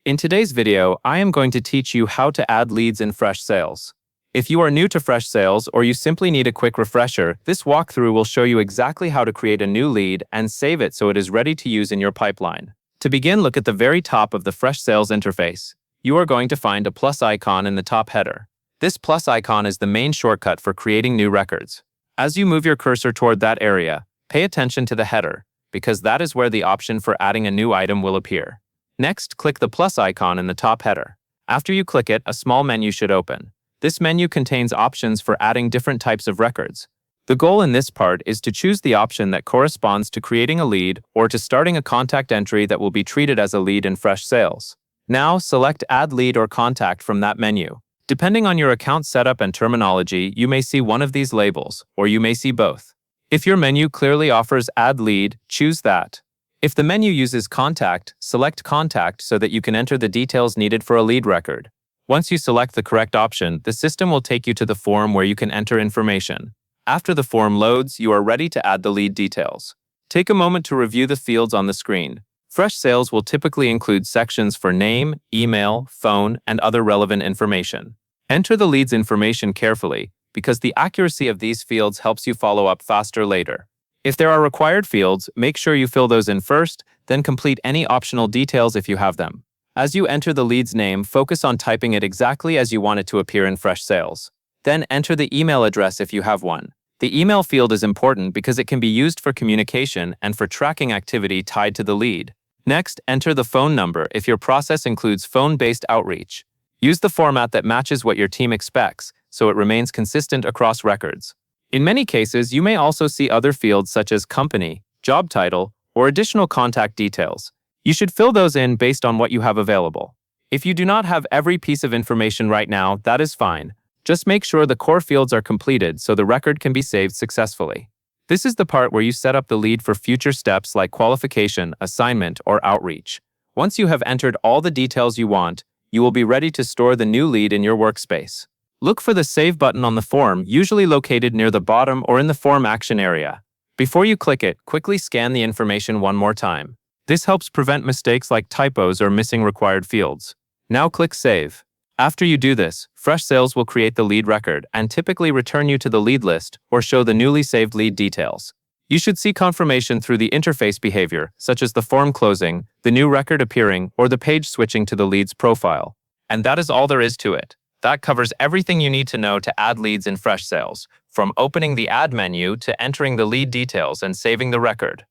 In today's video, I am going to teach you how to add leads in Freshsales. If you are new to Freshsales or you simply need a quick refresher, this walkthrough will show you exactly how to create a new lead and save it so it is ready to use in your pipeline. To begin, look at the very top of the Freshsales interface. You are going to find a plus icon in the top header. This plus icon is the main shortcut for creating new records. As you move your cursor toward that area, pay attention to the header, because that is where the option for adding a new item will appear. Next, click the plus icon in the top header. After you click it, a small menu should open. This menu contains options for adding different types of records. The goal in this part is to choose the option that corresponds to creating a lead or to starting a contact entry that will be treated as a lead in Freshsales. Now, select Add Lead or Contact from that menu. Depending on your account setup and terminology, you may see one of these labels, or you may see both. If your menu clearly offers Add Lead, choose that. If the menu uses Contact, select Contact so that you can enter the details needed for a lead record. Once you select the correct option, the system will take you to the form where you can enter information. After the form loads, you are ready to add the lead details. Take a moment to review the fields on the screen. Freshsales will typically include sections for name, email, phone, and other relevant information. Enter the lead's information carefully, because the accuracy of these fields helps you follow up faster later. If there are required fields, make sure you fill those in first, then complete any optional details if you have them. As you enter the lead's name, focus on typing it exactly as you want it to appear in Freshsales. Then enter the email address if you have one. The email field is important because it can be used for communication and for tracking activity tied to the lead. Next, enter the phone number if your process includes phone-based outreach. Use the format that matches what your team expects, so it remains consistent across records. In many cases, you may also see other fields such as company, job title, or additional contact details. You should fill those in based on what you have available. If you do not have every piece of information right now, that is fine. Just make sure the core fields are completed so the record can be saved successfully. This is the part where you set up the lead for future steps like qualification, assignment, or outreach. Once you have entered all the details you want, you will be ready to store the new lead in your workspace. Look for the Save button on the form, usually located near the bottom or in the form action area. Before you click it, quickly scan the information one more time. This helps prevent mistakes like typos or missing required fields. Now click Save. After you do this, Freshsales will create the lead record and typically return you to the lead list or show the newly saved lead details. You should see confirmation through the interface behavior, such as the form closing, the new record appearing, or the page switching to the lead's profile. And that is all there is to it. That covers everything you need to know to add leads in Freshsales, from opening the Add menu to entering the lead details and saving the record.